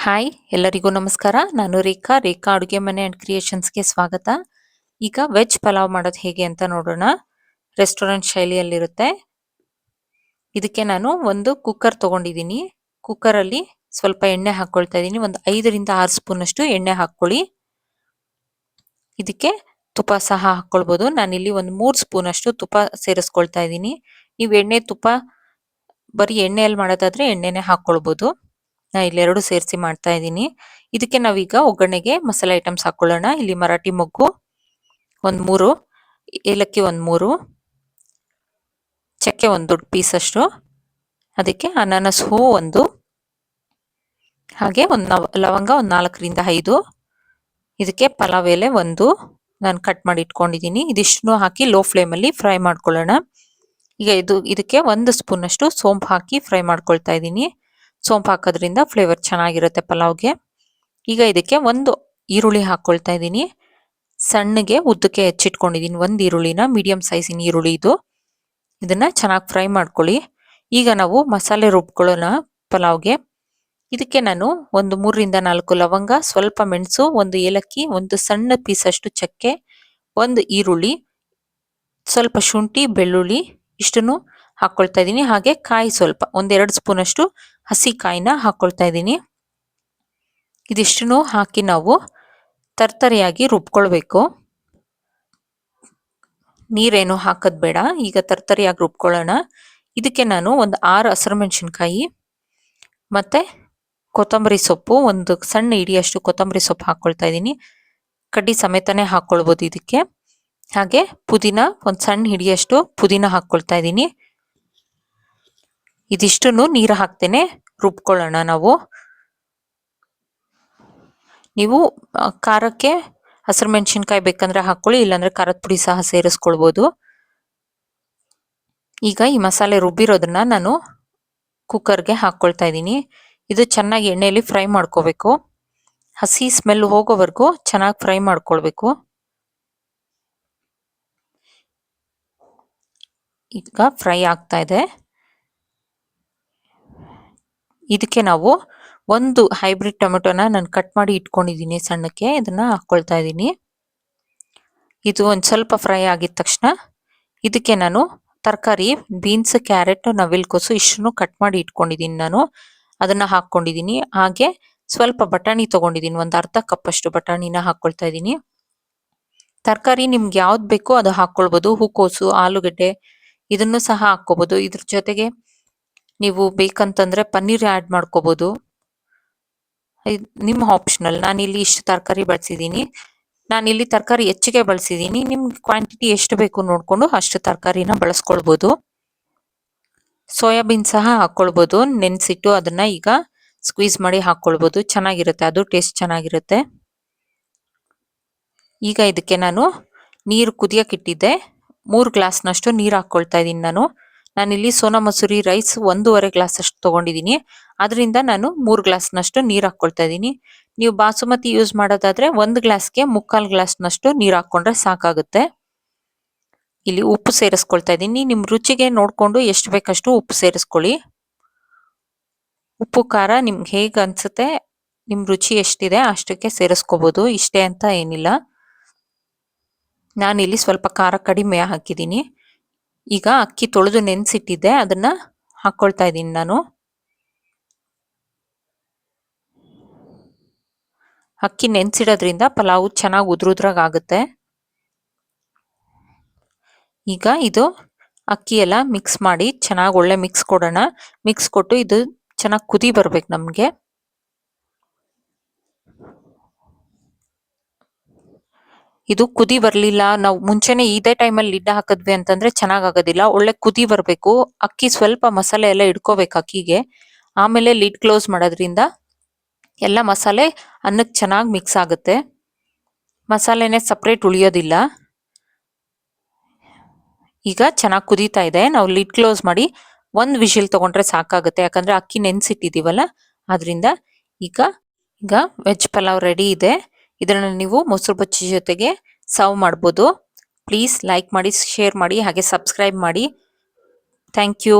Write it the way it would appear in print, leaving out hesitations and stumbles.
Hi ಎಲ್ಲರಿಗೂ ನಮಸ್ಕಾರ. ನಾನು ರೇಖಾ ಅಡುಗೆ ಮನೆ ಅಂಡ್ ಕ್ರಿಯೇಷನ್ಸ್ಗೆ ಸ್ವಾಗತ. ಈಗ ವೆಜ್ ಪಲಾವ್ ಮಾಡೋದು ಹೇಗೆ ಅಂತ ನೋಡೋಣ. ರೆಸ್ಟೋರೆಂಟ್ ಶೈಲಿಯಲ್ಲಿರುತ್ತೆ. ಇದಕ್ಕೆ ನಾನು ಒಂದು ಕುಕ್ಕರ್ ತಗೊಂಡಿದ್ದೀನಿ. ಕುಕ್ಕರಲ್ಲಿ ಸ್ವಲ್ಪ ಎಣ್ಣೆ ಹಾಕ್ಕೊಳ್ತಾ ಇದ್ದೀನಿ. ಒಂದು 5ರಿಂದ 6 ಸ್ಪೂನ್ ಅಷ್ಟು ಎಣ್ಣೆ ಹಾಕ್ಕೊಳ್ಳಿ. ಇದಕ್ಕೆ ತುಪ್ಪ ಸಹ ಹಾಕ್ಕೊಳ್ಬೋದು. ನಾನಿಲ್ಲಿ ಒಂದು 3 ಸ್ಪೂನ್ ಅಷ್ಟು ತುಪ್ಪ ಸೇರಿಸ್ಕೊಳ್ತಾ ಇದ್ದೀನಿ. ನೀವು ಎಣ್ಣೆ ತುಪ್ಪ ಬರೀ ಎಣ್ಣೆಯಲ್ಲಿ ಮಾಡೋದಾದ್ರೆ ಎಣ್ಣೆನೆ ಹಾಕ್ಕೊಳ್ಬೋದು. ನಾ ಇಲ್ಲಿ 2 ಸೇರಿಸಿ ಮಾಡ್ತಾ ಇದ್ದೀನಿ. ಇದಕ್ಕೆ ನಾವೀಗ ಒಗ್ಗರಣೆಗೆ ಮಸಾಲೆ ಐಟಮ್ಸ್ ಹಾಕೊಳ್ಳೋಣ. ಇಲ್ಲಿ ಮರಾಠಿ ಮೊಗ್ಗು ಒಂದು 3, ಏಲಕ್ಕಿ ಒಂದು 3, ಚಕ್ಕೆ ಒಂದು ದೊಡ್ಡ ಪೀಸ್ ಅಷ್ಟು, ಅದಕ್ಕೆ ಅನಾನಸ್ ಹೂ ಒಂದು, ಹಾಗೆ ಒಂದು ಲವಂಗ ಒಂದು 4ರಿಂದ 5, ಇದಕ್ಕೆ ಪಲಾವ್ ಎಲೆ ಒಂದು ನಾನು ಕಟ್ ಮಾಡಿ ಇಟ್ಕೊಂಡಿದ್ದೀನಿ. ಇದಿಷ್ಟನ್ನು ಹಾಕಿ ಲೋ ಫ್ಲೇಮಲ್ಲಿ ಫ್ರೈ ಮಾಡ್ಕೊಳ್ಳೋಣ. ಈಗ ಇದಕ್ಕೆ 1 ಸ್ಪೂನ್ ಅಷ್ಟು ಸೋಂಪು ಹಾಕಿ ಫ್ರೈ ಮಾಡ್ಕೊಳ್ತಾ ಇದ್ದೀನಿ. ಸೋಂಪು ಹಾಕೋದ್ರಿಂದ ಫ್ಲೇವರ್ ಚೆನ್ನಾಗಿರುತ್ತೆ ಪಲಾವ್ಗೆ. ಈಗ ಇದಕ್ಕೆ ಒಂದು ಈರುಳ್ಳಿ ಹಾಕ್ಕೊಳ್ತಾ ಇದ್ದೀನಿ. ಸಣ್ಣಗೆ ಉದ್ದಕ್ಕೆ ಹೆಚ್ಚಿಟ್ಕೊಂಡಿದ್ದೀನಿ. ಒಂದು ಈರುಳ್ಳಿನ, ಮೀಡಿಯಂ ಸೈಜಿನ ಈರುಳ್ಳಿ ಇದು. ಇದನ್ನ ಚೆನ್ನಾಗಿ ಫ್ರೈ ಮಾಡ್ಕೊಳ್ಳಿ. ಈಗ ನಾವು ಮಸಾಲೆ ರುಬ್ಕೊಳ್ಳೋಣ ಪಲಾವ್ಗೆ. ಇದಕ್ಕೆ ನಾನು ಒಂದು 3ರಿಂದ 4 ಲವಂಗ, ಸ್ವಲ್ಪ ಮೆಣಸು, ಒಂದು ಏಲಕ್ಕಿ, ಒಂದು ಸಣ್ಣ ಪೀಸ್ ಅಷ್ಟು ಚಕ್ಕೆ, ಒಂದು ಈರುಳ್ಳಿ, ಸ್ವಲ್ಪ ಶುಂಠಿ, ಬೆಳ್ಳುಳ್ಳಿ ಇಷ್ಟನ್ನು ಹಾಕ್ಕೊಳ್ತಾ ಇದ್ದೀನಿ. ಹಾಗೆ ಕಾಯಿ ಸ್ವಲ್ಪ 1-2 ಸ್ಪೂನ್ ಅಷ್ಟು ಹಸಿ ಕಾಯಿನ ಹಾಕ್ಕೊಳ್ತಾ ಇದ್ದೀನಿ. ಇದಿಷ್ಟನ್ನು ಹಾಕಿ ನಾವು ತರ್ತರಿಯಾಗಿ ರುಬ್ಕೊಳ್ಬೇಕು. ನೀರೇನು ಹಾಕೋದು ಬೇಡ. ಈಗ ತರ್ತರಿಯಾಗಿ ರುಬ್ಕೊಳ್ಳೋಣ. ಇದಕ್ಕೆ ನಾನು ಒಂದು 6 ಹಸಿರು ಮೆಣಸಿನ್ಕಾಯಿ ಮತ್ತೆ ಕೊತ್ತಂಬರಿ ಸೊಪ್ಪು, ಒಂದು ಸಣ್ಣ ಹಿಡಿಯಷ್ಟು ಕೊತ್ತಂಬರಿ ಸೊಪ್ಪು ಹಾಕ್ಕೊಳ್ತಾ ಇದ್ದೀನಿ. ಕಡ್ಡಿ ಸಮೇತನೇ ಹಾಕ್ಕೊಳ್ಬೋದು ಇದಕ್ಕೆ. ಹಾಗೆ ಪುದೀನ ಒಂದು ಸಣ್ಣ ಹಿಡಿಯಷ್ಟು ಪುದೀನ ಹಾಕ್ಕೊಳ್ತಾ ಇದ್ದೀನಿ. ಇದಿಷ್ಟನ್ನು ನೀರು ಹಾಕ್ತೇನೆ ರುಬ್ಕೊಳ್ಳೋಣ ನಾವು. ನೀವು ಖಾರಕ್ಕೆ ಹಸಿರು ಮೆಣಸಿನ್ಕಾಯಿ ಬೇಕಂದ್ರೆ ಹಾಕ್ಕೊಳ್ಳಿ, ಇಲ್ಲಾಂದ್ರೆ ಖಾರದ ಪುಡಿ ಸಹ ಸೇರಿಸ್ಕೊಳ್ಬೋದು. ಈಗ ಈ ಮಸಾಲೆ ರುಬ್ಬಿರೋದನ್ನ ನಾನು ಕುಕ್ಕರ್ಗೆ ಹಾಕ್ಕೊಳ್ತಾ ಇದ್ದೀನಿ. ಇದು ಚೆನ್ನಾಗಿ ಎಣ್ಣೆಯಲ್ಲಿ ಫ್ರೈ ಮಾಡ್ಕೋಬೇಕು. ಹಸಿ ಸ್ಮೆಲ್ ಹೋಗೋವರೆಗೂ ಚೆನ್ನಾಗಿ ಫ್ರೈ ಮಾಡ್ಕೊಳ್ಬೇಕು. ಈಗ ಫ್ರೈ ಆಗ್ತಾ ಇದೆ. ಇದಕ್ಕೆ ನಾವು ಒಂದು ಹೈಬ್ರಿಡ್ ಟೊಮೆಟೊನ ನಾನು ಕಟ್ ಮಾಡಿ ಇಟ್ಕೊಂಡಿದ್ದೀನಿ ಸಣ್ಣಕ್ಕೆ, ಇದನ್ನ ಹಾಕ್ಕೊಳ್ತಾ ಇದ್ದೀನಿ. ಇದು ಒಂದು ಸ್ವಲ್ಪ ಫ್ರೈ ಆಗಿದ ತಕ್ಷಣ ಇದಕ್ಕೆ ನಾನು ತರಕಾರಿ ಬೀನ್ಸ್, ಕ್ಯಾರೆಟ್, ನವಿಲುಕೋಸು ಇಷ್ಟನ್ನು ಕಟ್ ಮಾಡಿ ಇಟ್ಕೊಂಡಿದ್ದೀನಿ ನಾನು, ಅದನ್ನ ಹಾಕ್ಕೊಂಡಿದ್ದೀನಿ. ಹಾಗೆ ಸ್ವಲ್ಪ ಬಟಾಣಿ ತಗೊಂಡಿದ್ದೀನಿ, ಒಂದು ಅರ್ಧ ಕಪ್ ಅಷ್ಟು ಬಟಾಣಿನ ಹಾಕ್ಕೊಳ್ತಾ ಇದ್ದೀನಿ. ತರಕಾರಿ ನಿಮ್ಗೆ ಯಾವ್ದು ಬೇಕೋ ಅದು ಹಾಕ್ಕೊಳ್ಬೋದು. ಹೂಕೋಸು, ಆಲೂಗಡ್ಡೆ ಇದನ್ನು ಸಹ ಹಾಕ್ಕೋಬಹುದು. ಇದ್ರ ಜೊತೆಗೆ ನೀವು ಬೇಕಂತಂದ್ರೆ ಪನ್ನೀರ್ ಆ್ಯಡ್ ಮಾಡ್ಕೋಬಹುದು. ನಿಮ್ಮ ಆಪ್ಷನಲ್. ನಾನಿಲ್ಲಿ ಇಷ್ಟು ತರಕಾರಿ ಬಳಸಿದ್ದೀನಿ. ನಾನಿಲ್ಲಿ ತರಕಾರಿ ಹೆಚ್ಚಿಗೆ ಬಳಸಿದ್ದೀನಿ. ನಿಮ್ಗೆ ಕ್ವಾಂಟಿಟಿ ಎಷ್ಟು ಬೇಕು ನೋಡ್ಕೊಂಡು ಅಷ್ಟು ತರಕಾರಿನ ಬಳಸ್ಕೊಳ್ಬೋದು. ಸೋಯಾಬೀನ್ ಸಹ ಹಾಕ್ಕೊಳ್ಬೋದು. ನೆನೆಸಿಟ್ಟು ಅದನ್ನ ಈಗ ಸ್ಕ್ವೀಸ್ ಮಾಡಿ ಹಾಕ್ಕೊಳ್ಬೋದು. ಚೆನ್ನಾಗಿರುತ್ತೆ, ಅದು ಟೇಸ್ಟ್ ಚೆನ್ನಾಗಿರುತ್ತೆ. ಈಗ ಇದಕ್ಕೆ ನಾನು ನೀರು ಕುದಿಯಕ್ಕೆ ಇಟ್ಟಿದ್ದೆ. 3 ಗ್ಲಾಸ್ನಷ್ಟು ನೀರು ಹಾಕ್ಕೊಳ್ತಾ ಇದ್ದೀನಿ ನಾನು. ನಾನಿಲ್ಲಿ ಸೋನಾ ಮಸೂರಿ ರೈಸ್ 1.5 ಗ್ಲಾಸ್ ಅಷ್ಟು ತಗೊಂಡಿದ್ದೀನಿ. ಅದರಿಂದ ನಾನು 3 ಗ್ಲಾಸ್ನಷ್ಟು ನೀರು ಹಾಕ್ಕೊಳ್ತಾ ಇದ್ದೀನಿ. ನೀವು ಬಾಸುಮತಿ ಯೂಸ್ ಮಾಡೋದಾದ್ರೆ 1 ಗ್ಲಾಸ್ಗೆ 3/4 ಗ್ಲಾಸ್ನಷ್ಟು ನೀರು ಹಾಕ್ಕೊಂಡ್ರೆ ಸಾಕಾಗುತ್ತೆ. ಇಲ್ಲಿ ಉಪ್ಪು ಸೇರಿಸ್ಕೊಳ್ತಾ ಇದ್ದೀನಿ. ನಿಮ್ಮ ರುಚಿಗೆ ನೋಡ್ಕೊಂಡು ಎಷ್ಟು ಬೇಕಷ್ಟು ಉಪ್ಪು ಸೇರಿಸ್ಕೊಳ್ಳಿ. ಉಪ್ಪು ಖಾರ ನಿಮ್ಗೆ ಹೇಗೆ ಅನ್ಸುತ್ತೆ, ನಿಮ್ಮ ರುಚಿ ಎಷ್ಟಿದೆ ಅಷ್ಟಕ್ಕೆ ಸೇರಿಸ್ಕೋಬಹುದು. ಇಷ್ಟೇ ಅಂತ ಏನಿಲ್ಲ. ನಾನಿಲ್ಲಿ ಸ್ವಲ್ಪ ಖಾರ ಕಡಿಮೆ ಹಾಕಿದ್ದೀನಿ. ಈಗ ಅಕ್ಕಿ ತೊಳೆದು ನೆನೆಸಿಟ್ಟಿದ್ದೆ, ಅದನ್ನ ಹಾಕ್ಕೊಳ್ತಾ ಇದ್ದೀನಿ ನಾನು. ಅಕ್ಕಿ ನೆನೆಸಿಡೋದ್ರಿಂದ ಪಲಾವು ಚೆನ್ನಾಗಿ ಉದ್ರುದ್ರಾಗುತ್ತೆ. ಈಗ ಇದು ಅಕ್ಕಿ ಎಲ್ಲ ಮಿಕ್ಸ್ ಮಾಡಿ ಚೆನ್ನಾಗಿ ಒಳ್ಳೆ ಮಿಕ್ಸ್ ಕೊಡೋಣ. ಮಿಕ್ಸ್ ಕೊಟ್ಟು ಇದು ಚೆನ್ನಾಗಿ ಕುದಿ ಬರ್ಬೇಕು ನಮಗೆ. ಇದು ಕುದಿ ಬರಲಿಲ್ಲ, ನಾವು ಮುಂಚೆನೆ ಇದೇ ಟೈಮಲ್ಲಿ ಲಿಡ್ ಹಾಕಿದ್ವಿ ಅಂತಂದ್ರೆ ಚೆನ್ನಾಗಾಗೋದಿಲ್ಲ. ಒಳ್ಳೆ ಕುದಿ ಬರಬೇಕು. ಅಕ್ಕಿ ಸ್ವಲ್ಪ ಮಸಾಲೆ ಎಲ್ಲ ಇಡ್ಕೋಬೇಕು ಅಕ್ಕಿಗೆ. ಆಮೇಲೆ ಲಿಡ್ ಕ್ಲೋಸ್ ಮಾಡೋದ್ರಿಂದ ಎಲ್ಲ ಮಸಾಲೆ ಅನ್ನಕ್ಕೆ ಚೆನ್ನಾಗಿ ಮಿಕ್ಸ್ ಆಗುತ್ತೆ. ಮಸಾಲೆನೇ ಸಪ್ರೇಟ್ ಉಳಿಯೋದಿಲ್ಲ. ಈಗ ಚೆನ್ನಾಗಿ ಕುದೀತಾ ಇದೆ. ನಾವು ಲಿಡ್ ಕ್ಲೋಸ್ ಮಾಡಿ 1 ವಿಷಿಲ್ ತಗೊಂಡ್ರೆ ಸಾಕಾಗುತ್ತೆ, ಯಾಕಂದ್ರೆ ಅಕ್ಕಿ ನೆನೆಸಿಟ್ಟಿದ್ದೀವಲ್ಲ ಅದರಿಂದ. ಈಗ ವೆಜ್ ಪಲಾವ್ ರೆಡಿ ಇದೆ. ಇದನ್ನ ನೀವು ಮೊಸರು ಬಜ್ಜಿ ಜೊತೆಗೆ ಸರ್ವ್ ಮಾಡ್ಬೋದು. ಪ್ಲೀಸ್ ಲೈಕ್ ಮಾಡಿ, ಶೇರ್ ಮಾಡಿ, ಹಾಗೆ ಸಬ್ಸ್ಕ್ರೈಬ್ ಮಾಡಿ. Thank you.